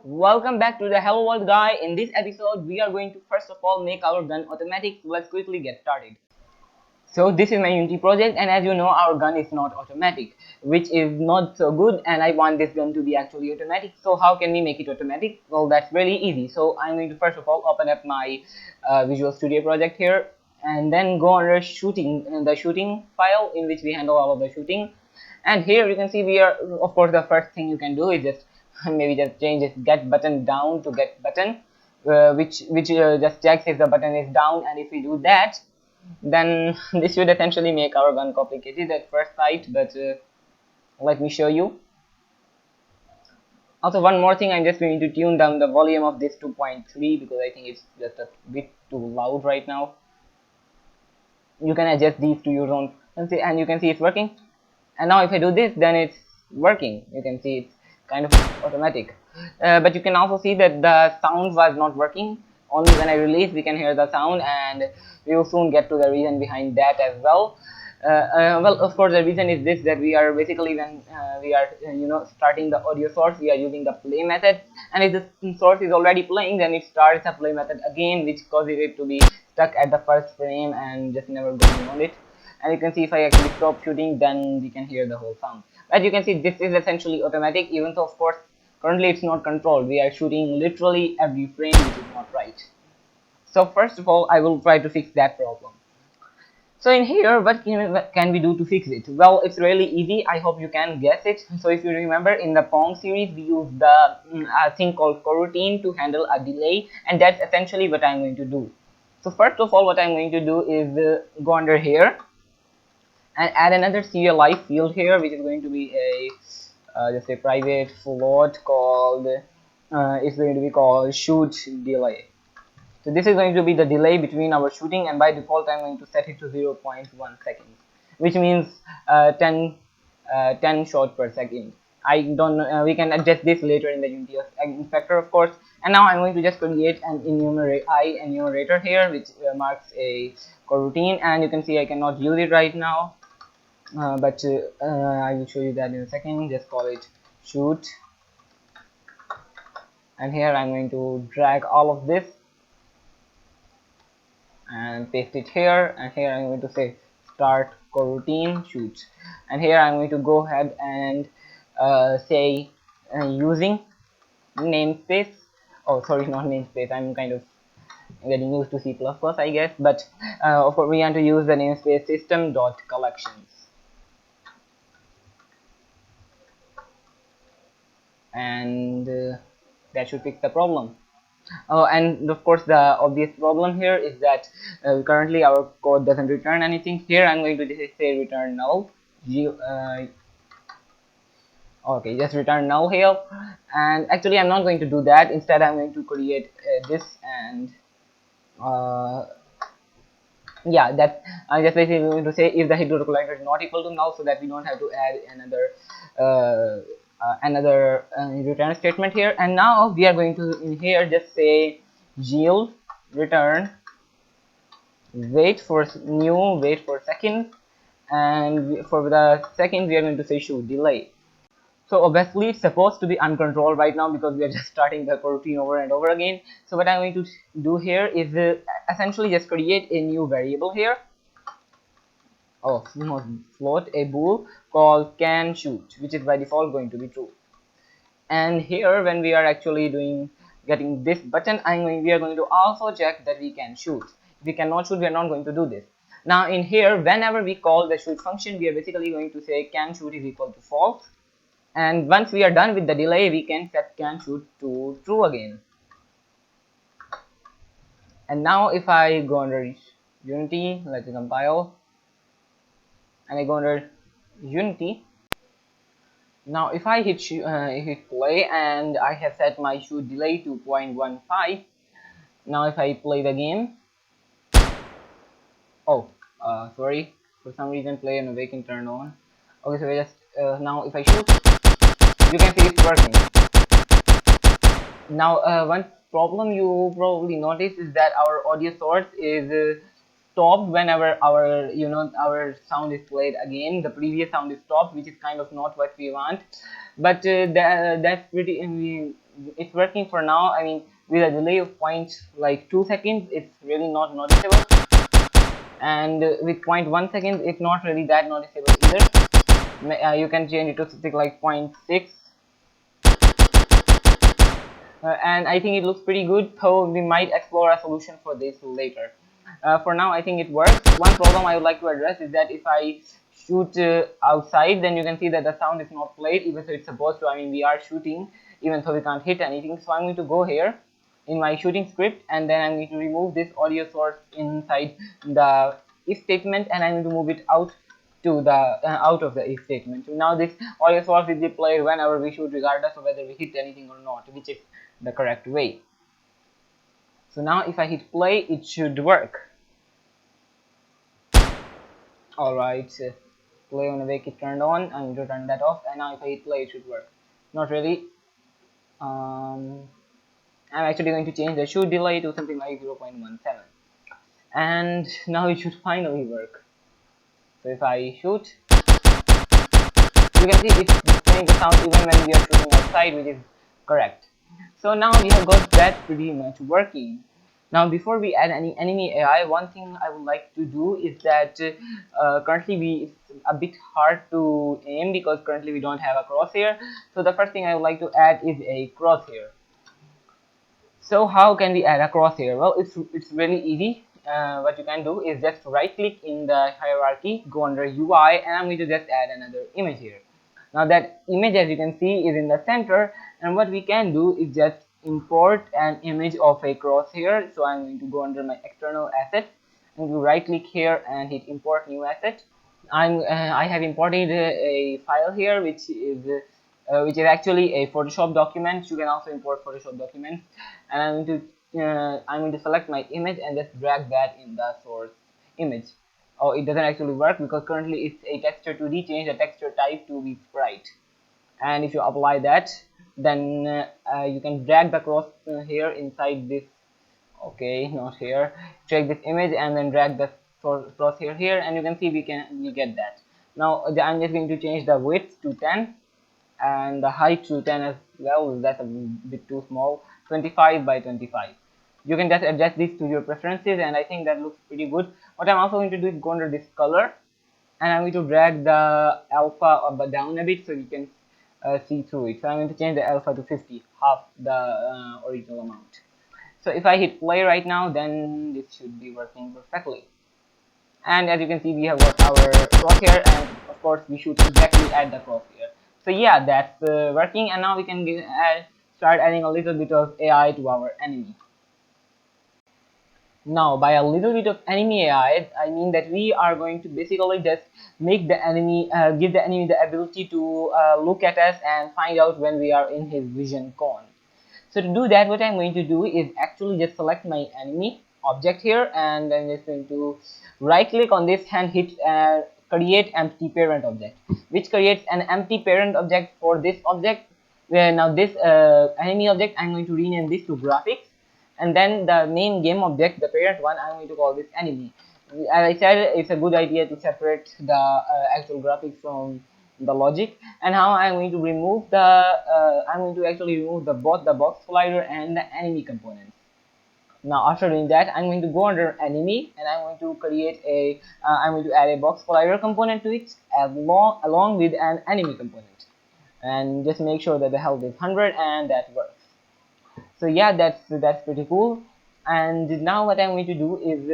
Welcome back to the Hello World guy. In this episode, we are going to first of all make our gun automatic. So let's quickly get started. So this is my Unity project, and as you know, our gun is not automatic, which is not so good, and I want this gun to be actually automatic. So how can we make it automatic? Well, that's really easy. So I'm going to first of all open up my Visual Studio project here, and then go under shooting, the shooting file in which we handle all of the shooting. And here you can see we are, of course, the first thing you can do is just maybe just change this get button down to get button, which just checks if the button is down, and if we do that, then this should essentially make our gun complicated at first sight, but let me show you. Also, one more thing, I'm just going to tune down the volume of this 2.3 because I think it's just a bit too loud right now. You can adjust these to your own, and you can see it's working. And now if I do this, then it's working. You can see it's kind of automatic, but you can also see that the sound was not working. Only when I release we can hear the sound, and we will soon get to the reason behind that as well. Well, of course, the reason is this, that we are basically, when we are starting the audio source, we are using the play method, and if the source is already playing, then it starts a play method again, which causes it to be stuck at the first frame and just never going beyond it. And you can see if I actually stop shooting, then we can hear the whole sound. But you can see this is essentially automatic, even though of course currently it's not controlled. We are shooting literally every frame, which is not right. So first of all, I will try to fix that problem. So in here, what can we do to fix it? Well, it's really easy. I hope you can guess it. So if you remember, in the Pong series, we use the thing called coroutine to handle a delay, and that's essentially what I'm going to do. So first of all, what I'm going to do is go under here and add another CLI field here, which is going to be a just a private float called it's going to be called shoot delay. So this is going to be the delay between our shooting, and by default I'm going to set it to 0.1 seconds, which means 10 shots per second. I don't know, we can adjust this later in the Unity inspector, of course. And now I'm going to just create an enumerator here, which marks a coroutine, and you can see I cannot use it right now, but I will show you that in a second. Just call it shoot, and here I'm going to drag all of this and paste it here, and here I'm going to say start coroutine shoot, and here I'm going to go ahead and say using namespace. Oh, sorry, not namespace. I'm kind of getting used to C++, I guess, but of course we want to use the namespace system.collections, and that should fix the problem. Oh, and of course the obvious problem here is that currently our code doesn't return anything. Here I'm going to just say return null. Okay, just return null here, and actually I'm not going to do that. Instead I'm going to create this, and yeah, that I'm just basically going to say if the head collector is not equal to null, so that we don't have to add another return statement here. And now we are going to in here just say yield return wait for seconds, and for the second we are going to say shoot delay. So obviously it's supposed to be uncontrolled right now because we are just starting the coroutine over and over again. So what I'm going to do here is essentially just create a new variable here. Oh, not float, a bool called can shoot, which is by default going to be true. And here when we are actually getting this button, we are going to also check that we can shoot. If we cannot shoot, we are not going to do this. Now in here, whenever we call the shoot function, we are basically going to say can shoot is equal to false, and once we are done with the delay, we can set can shoot to true again. And now if I go under Unity, let's compile, and I go under Unity. Now if I hit play, and I have set my shoot delay to 0.15. Now if I play the game, oh sorry, for some reason play and awaken turned on. Okay, so I just now if I shoot, you can see it's working. Now one problem you probably notice is that our audio source is stopped whenever our sound is played again. The previous sound is stopped, which is kind of not what we want, but that's pretty it's working for now. I mean, with a delay of like 2 seconds, it's really not noticeable, and with 0.1 seconds, it's not really that noticeable either. You can change it to something like 0.6, and I think it looks pretty good, so we might explore a solution for this later. For now, I think it works. One problem I would like to address is that if I shoot outside, then you can see that the sound is not played, even though it's supposed to. I mean, we are shooting, even though we can't hit anything. So I'm going to go here in my shooting script, and then I'm going to remove this audio source inside the if statement, and I'm going to move it out to the out of the if statement. So now this audio source will be played whenever we shoot, regardless of whether we hit anything or not, which is the correct way. So now if I hit play, it should work. Alright, play on awake is turned on. I'm going to turn that off, and now if I hit play, it should work. Not really. I'm actually going to change the shoot delay to something like 0.17, and now it should finally work. So if I shoot, you can see it's displaying the sound even when we are shooting outside, which is correct. So now we have got that pretty much working. Now before we add any enemy AI, one thing I would like to do is that currently it's a bit hard to aim because currently we don't have a crosshair. So the first thing I would like to add is a crosshair. So how can we add a crosshair? Well, it's really easy. What you can do is just right click in the hierarchy, go under UI, and I'm going to just add another image here. Now that image, as you can see, is in the center, and what we can do is just import an image of a crosshair. So I'm going to go under my external assets, and to right click here and hit import new asset. I have imported a file here which is actually a Photoshop document. You can also import Photoshop documents, and I'm going to select my image and just drag that in the source image. Oh, it doesn't actually work because currently it's a texture 2D. Change the texture type to be sprite, and if you apply that, then you can drag the cross here inside this. Okay, not here. Check this image and then drag the crosshair here, and you can see we get that. Now I'm just going to change the width to 10 and the height to 10 as well. That's a bit too small. 25 by 25. You can just adjust this to your preferences, and I think that looks pretty good. What I'm also going to do is go under this color, and I'm going to drag the alpha down a bit so you can see through it. So I'm going to change the alpha to 50, half the original amount. So if I hit play right now, then this should be working perfectly. And as you can see, we have got our crosshair, and of course we should exactly add the crosshair. So yeah, that's working, and now we can start adding a little bit of AI to our enemy. Now by a little bit of enemy AI, I mean that we are going to basically just make the enemy, give the enemy the ability to look at us and find out when we are in his vision cone. So to do that, what I'm going to do is actually just select my enemy object here, and I'm just going to right click on this and hit create empty parent object, which creates an empty parent object for this object. Where now this enemy object, I'm going to rename this to graphics, and then the main game object, the parent one, I'm going to call this enemy. As I said, it's a good idea to separate the actual graphics from the logic. And how I'm going to remove the I'm going to actually remove both the box collider and the enemy components. Now after doing that, I'm going to go under enemy, and I'm going to create a I'm going to add a box collider component to it along with an enemy component, and just make sure that the health is 100, and that works. So yeah, that's pretty cool. And now what I'm going to do is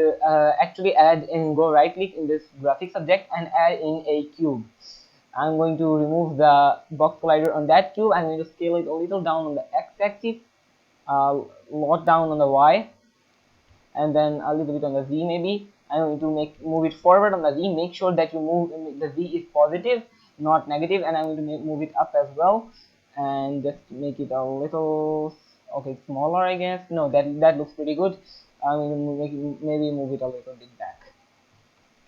actually add and go right click in this graphics object and add in a cube. I'm going to remove the box collider on that cube. I'm going to scale it a little down on the x-axis, a lot down on the y, and then a little bit on the z maybe. I'm going to move it forward on the z. Make sure that you move the z is positive, not negative, and I'm going to move it up as well, and just make it a little smaller, I guess. No, that looks pretty good. I'm going to maybe move it a little bit back.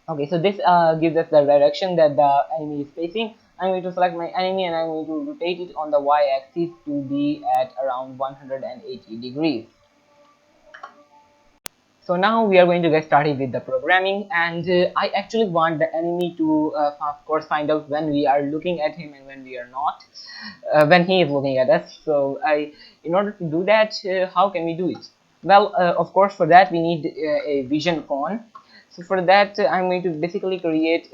Okay, so this gives us the direction that the enemy is facing. I'm going to select my enemy, and I'm going to rotate it on the y-axis to be at around 180 degrees. So now we are going to get started with the programming, and I actually want the enemy to of course find out when we are looking at him and when we are not, when he is looking at us. So in order to do that, how can we do it? Well, of course for that we need a vision cone. So for that I'm going to basically create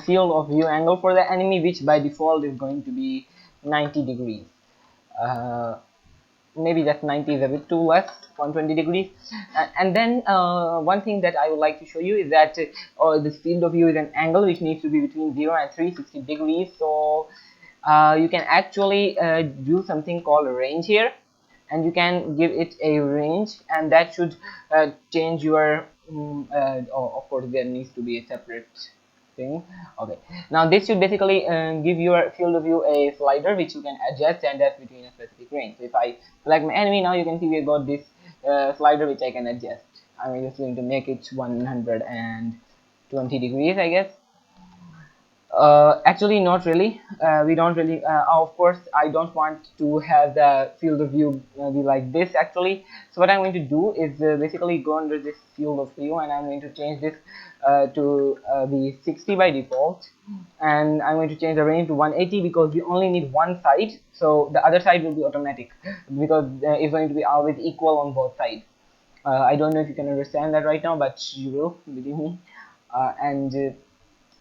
field of view angle for the enemy, which by default is going to be 90 degrees. uh, Maybe that 90 is a bit too less, 120 degrees. And then one thing that I would like to show you is that this field of view is an angle which needs to be between 0 and 360 degrees. So you can actually do something called a range here, and you can give it a range, and that should change your oh, of course there needs to be a separate thing. Okay, now this should basically give your field of view a slider which you can adjust, and that's between a specific range. So if I select my enemy, now you can see we got this slider which I can adjust. I'm just going to make it 120 degrees, I guess. Actually not really. We don't really of course I don't want to have the field of view be like this actually. So what I'm going to do is basically go under this field of view, and I'm going to change this to be 60 by default, and I'm going to change the range to 180 because we only need one side, so the other side will be automatic because it's going to be always equal on both sides. I don't know if you can understand that right now, but you will, believe me. And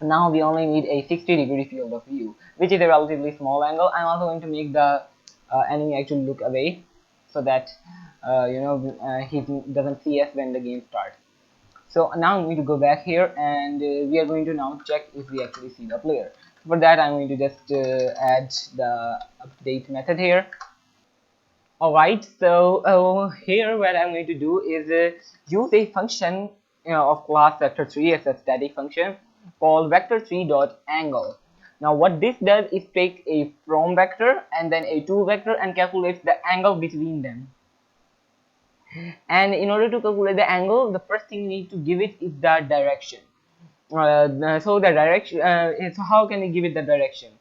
Now we only need a 60-degree field of view, which is a relatively small angle. I'm also going to make the enemy actually look away, so that he doesn't see us when the game starts. So now I'm going to go back here, and we are going to now check if we actually see the player. For that I'm going to just add the update method here. Alright, so here what I'm going to do is use a function of class vector3 as a static function called vector3.angle. Now what this does is take a from vector and then a to vector and calculates the angle between them. And in order to calculate the angle, the first thing you need to give it is the direction. So the direction, so how can we give it the direction?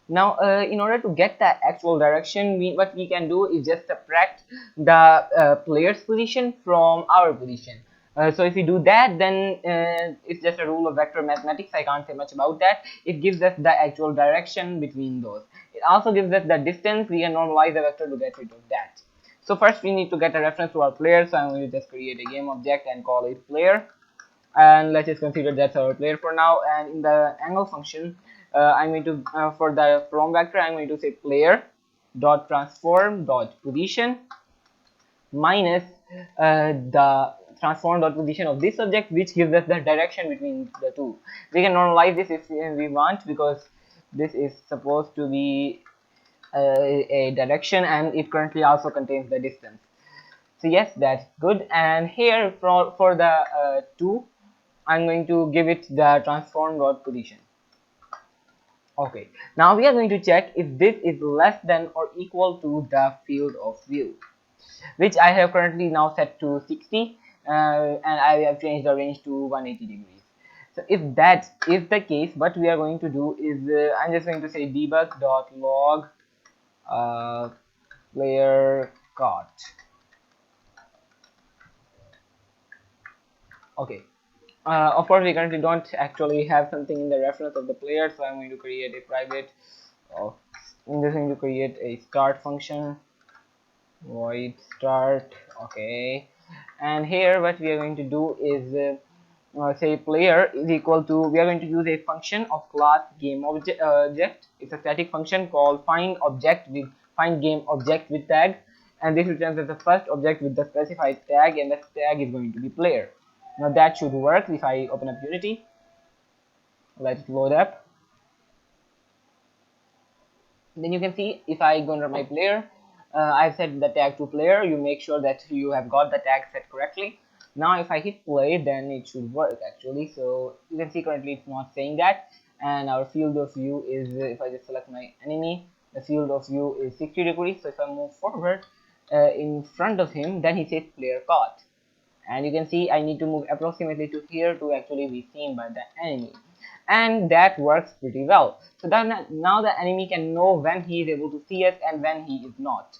Now in order to get the actual direction, what we can do is just subtract the player's position from our position. So if we do that, then it's just a rule of vector mathematics. I can't say much about that. It gives us the actual direction between those. It also gives us the distance. We can normalize the vector to get rid of that. So first we need to get a reference to our player, so I'm going to just create a game object and call it player, and let's just consider that's our player for now. And in the angle function, I'm going to for the from vector I'm going to say player dot transform dot position minus the transform dot position of this object, which gives us the direction between the two. We can normalize this if we want, because this is supposed to be a direction, and it currently also contains the distance. So yes, that's good. And here for the 2, I'm going to give it the transform dot position. Okay, now we are going to check if this is less than or equal to the field of view, which I have currently now set to 60, and I have changed the range to 180 degrees. So if that is the case, what we are going to do is I'm just going to say debug.log player caught. Okay, of course we currently don't actually have something in the reference of the player, so I'm going to create a private I'm just going to create a start function, void start. Okay, and here what we are going to do is say player is equal to, we are going to use a function of class game object. It's a static function called find game object with tag, and this returns as the first object with the specified tag, and the tag is going to be player. Now that should work. If I open up Unity, let it load up, then you can see if I go under my player, I've set the tag to player. You make sure that you have got the tag set correctly. Now if I hit play, then it should work actually. So you can see currently it's not saying that, and our field of view is if I just select my enemy, the field of view is 60 degrees. So if I move forward in front of him, then he says player caught, and you can see I need to move approximately to here to actually be seen by the enemy, and that works pretty well. So that now the enemy can know when he is able to see us and when he is not.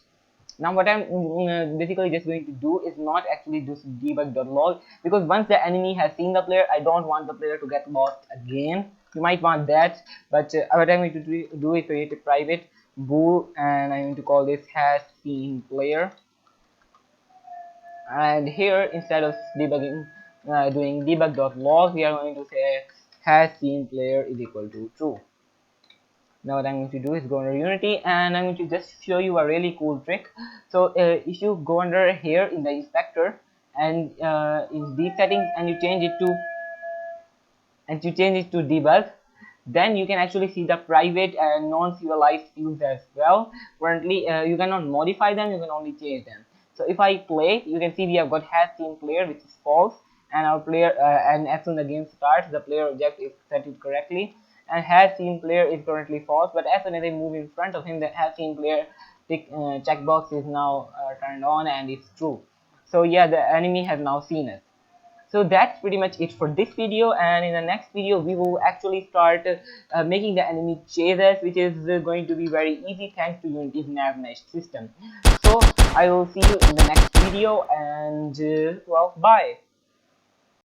Now what I'm basically just going to do is not actually just debug.log, because once the enemy has seen the player, I don't want the player to get lost again. You might want that, but what I'm going to do is create a private bool, and I'm going to call this has seen player. And here, instead of debugging doing debug.log, we are going to say has seen player is equal to true. Now what I'm going to do is go under Unity, and I'm going to just show you a really cool trick. So if you go under here in the inspector and in these settings, and you change it to debug, then you can actually see the private and non-serialized fields as well. Currently you cannot modify them, you can only change them. So if I play, you can see we have got has seen player, which is false, and our player and as soon as the game starts, the player object is set it correctly, and has seen player is currently false. But as soon as I move in front of him, the has seen player checkbox is now turned on and it's true. So yeah, the enemy has now seen us. So that's pretty much it for this video, and in the next video we will actually start making the enemy chase us, which is going to be very easy thanks to Unity's nav mesh system. So I will see you in the next video, and well, bye.